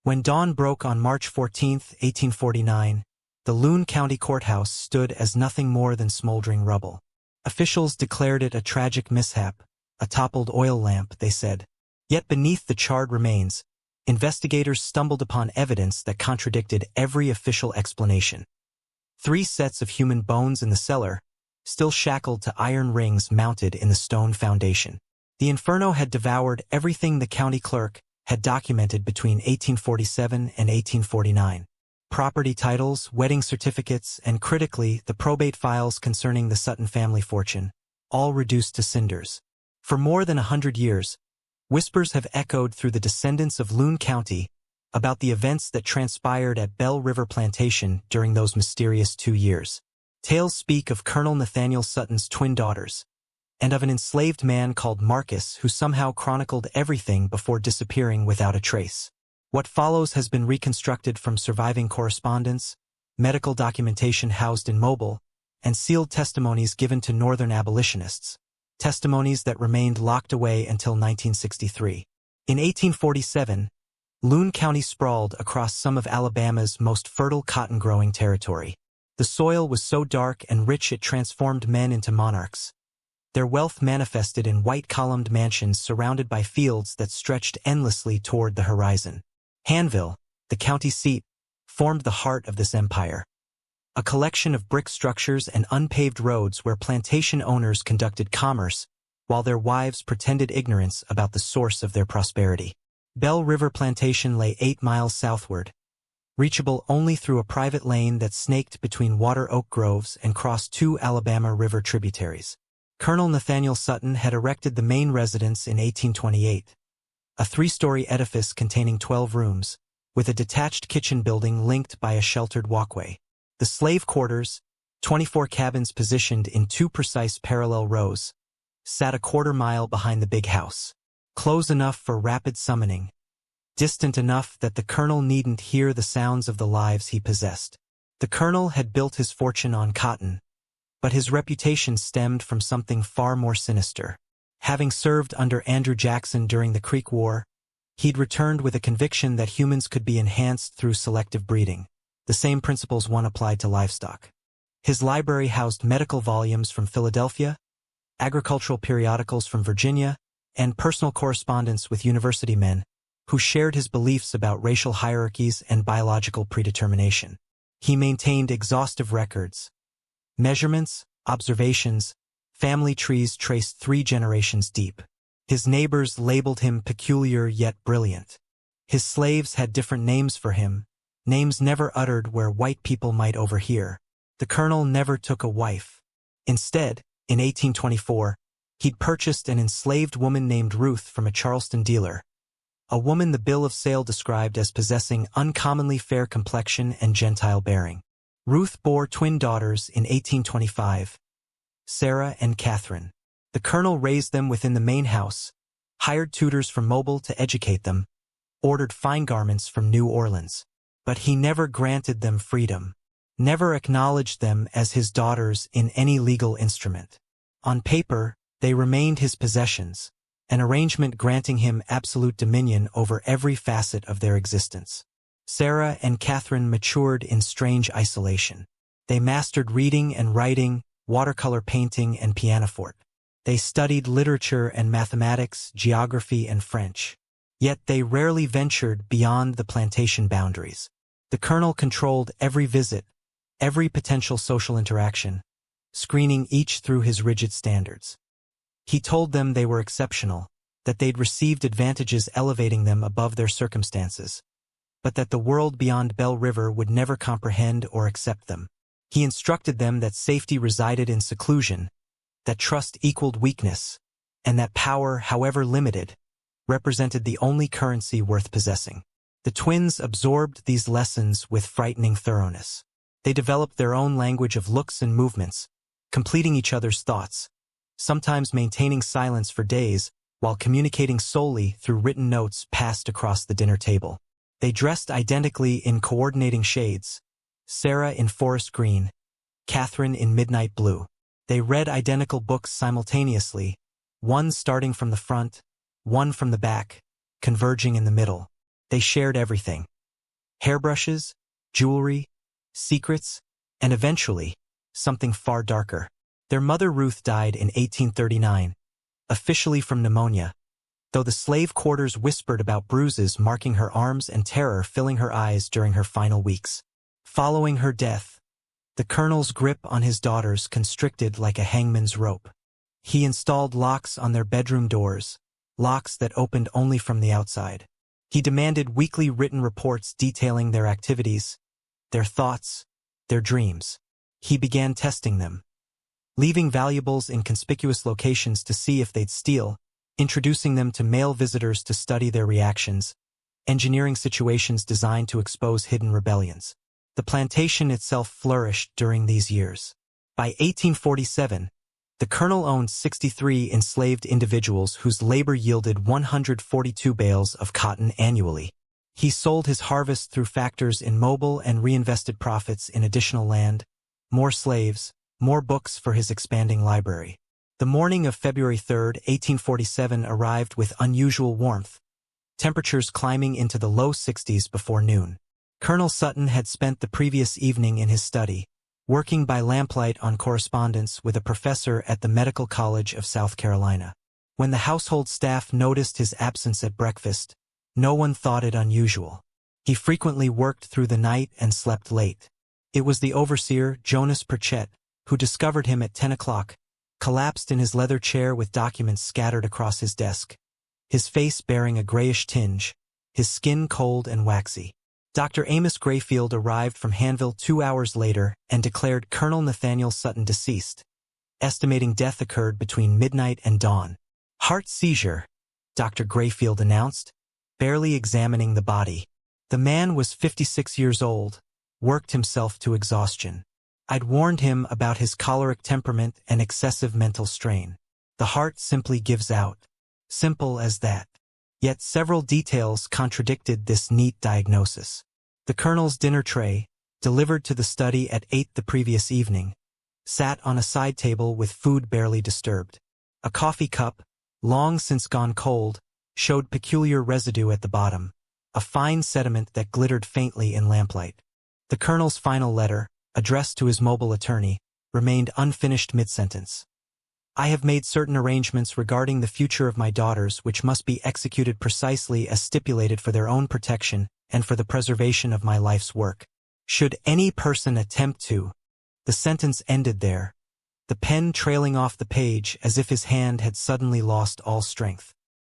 When dawn broke on March 14, 1849, the Loon County Courthouse stood as nothing more than smoldering rubble. Officials declared it a tragic mishap, a toppled oil lamp, they said. Yet beneath the charred remains, investigators stumbled upon evidence that contradicted every official explanation. 3 sets of human bones in the cellar, still shackled to iron rings mounted in the stone foundation. The inferno had devoured everything the county clerk had documented between 1847 and 1849. Property titles, wedding certificates, and critically, the probate files concerning the Sutton family fortune, all reduced to cinders. For more than 100 years, whispers have echoed through the descendants of Loon County about the events that transpired at Bell River Plantation during those mysterious 2 years. Tales speak of Colonel Nathaniel Sutton's twin daughters, and of an enslaved man called Marcus who somehow chronicled everything before disappearing without a trace. What follows has been reconstructed from surviving correspondence, medical documentation housed in mobile, and sealed testimonies given to Northern abolitionists, testimonies that remained locked away until 1963. In 1847, Loon County sprawled across some of Alabama's most fertile cotton-growing territory. The soil was so dark and rich it transformed men into monarchs. Their wealth manifested in white-columned mansions surrounded by fields that stretched endlessly toward the horizon. Hanville, the county seat, formed the heart of this empire. A collection of brick structures and unpaved roads where plantation owners conducted commerce, while their wives pretended ignorance about the source of their prosperity. Bell River Plantation lay 8 miles southward, reachable only through a private lane that snaked between water oak groves and crossed 2 Alabama River tributaries. Colonel Nathaniel Sutton had erected the main residence in 1828, a 3-story edifice containing 12 rooms, with a detached kitchen building linked by a sheltered walkway. The slave quarters, 24 cabins positioned in 2 precise parallel rows, sat a quarter-mile behind the big house, close enough for rapid summoning, distant enough that the colonel needn't hear the sounds of the lives he possessed. The colonel had built his fortune on cotton, but his reputation stemmed from something far more sinister. Having served under Andrew Jackson during the Creek War, he'd returned with a conviction that humans could be enhanced through selective breeding, the same principles one applied to livestock. His library housed medical volumes from Philadelphia, agricultural periodicals from Virginia, and personal correspondence with university men who shared his beliefs about racial hierarchies and biological predetermination. He maintained exhaustive records, measurements, observations, family trees traced 3 generations deep. His neighbors labeled him peculiar yet brilliant. His slaves had different names for him, names never uttered where white people might overhear. The colonel never took a wife. Instead, in 1824, he'd purchased an enslaved woman named Ruth from a Charleston dealer, a woman the bill of sale described as possessing uncommonly fair complexion and Gentile bearing. Ruth bore twin daughters in 1825, Sarah and Catherine. The colonel raised them within the main house, hired tutors from Mobile to educate them, ordered fine garments from New Orleans. But he never granted them freedom, never acknowledged them as his daughters in any legal instrument. On paper, they remained his possessions, an arrangement granting him absolute dominion over every facet of their existence. Sarah and Catherine matured in strange isolation. They mastered reading and writing, watercolor painting, and pianoforte. They studied literature and mathematics, geography, and French. Yet they rarely ventured beyond the plantation boundaries. The colonel controlled every visit, every potential social interaction, screening each through his rigid standards. He told them they were exceptional, that they'd received advantages elevating them above their circumstances, but that the world beyond Bell River would never comprehend or accept them. He instructed them that safety resided in seclusion, that trust equaled weakness, and that power, however limited, represented the only currency worth possessing. The twins absorbed these lessons with frightening thoroughness. They developed their own language of looks and movements, completing each other's thoughts, sometimes maintaining silence for days while communicating solely through written notes passed across the dinner table. They dressed identically in coordinating shades, Sarah in forest green, Catherine in midnight blue. They read identical books simultaneously, one starting from the front, one from the back, converging in the middle. They shared everything. Hairbrushes, jewelry, secrets, and eventually, something far darker. Their mother Ruth died in 1839, officially from pneumonia, though the slave quarters whispered about bruises marking her arms and terror filling her eyes during her final weeks. Following her death, the colonel's grip on his daughters constricted like a hangman's rope. He installed locks on their bedroom doors, locks that opened only from the outside. He demanded weekly written reports detailing their activities, their thoughts, their dreams. He began testing them, leaving valuables in conspicuous locations to see if they'd steal, introducing them to male visitors to study their reactions, engineering situations designed to expose hidden rebellions. The plantation itself flourished during these years. By 1847, the colonel owned 63 enslaved individuals whose labor yielded 142 bales of cotton annually. He sold his harvest through factors in Mobile and reinvested profits in additional land, more slaves, more books for his expanding library. The morning of February 3, 1847 arrived with unusual warmth, temperatures climbing into the low 60s before noon. Colonel Sutton had spent the previous evening in his study, working by lamplight on correspondence with a professor at the Medical College of South Carolina. When the household staff noticed his absence at breakfast, no one thought it unusual. He frequently worked through the night and slept late. It was the overseer, Jonas Pritchett, who discovered him at 10 o'clock, collapsed in his leather chair with documents scattered across his desk, his face bearing a grayish tinge, his skin cold and waxy. Dr. Amos Grayfield arrived from Hanville 2 hours later and declared Colonel Nathaniel Sutton deceased, estimating death occurred between midnight and dawn. Heart seizure, Dr. Grayfield announced, barely examining the body. The man was 56 years old, worked himself to exhaustion. I'd warned him about his choleric temperament and excessive mental strain. The heart simply gives out. Simple as that. Yet several details contradicted this neat diagnosis. The colonel's dinner tray, delivered to the study at 8 the previous evening, sat on a side table with food barely disturbed. A coffee cup, long since gone cold, showed peculiar residue at the bottom, a fine sediment that glittered faintly in lamplight. The colonel's final letter, addressed to his Mobile attorney, remained unfinished mid-sentence. I have made certain arrangements regarding the future of my daughters which must be executed precisely as stipulated for their own protection and for the preservation of my life's work. Should any person attempt to... The sentence ended there, the pen trailing off the page as if his hand had suddenly lost all strength.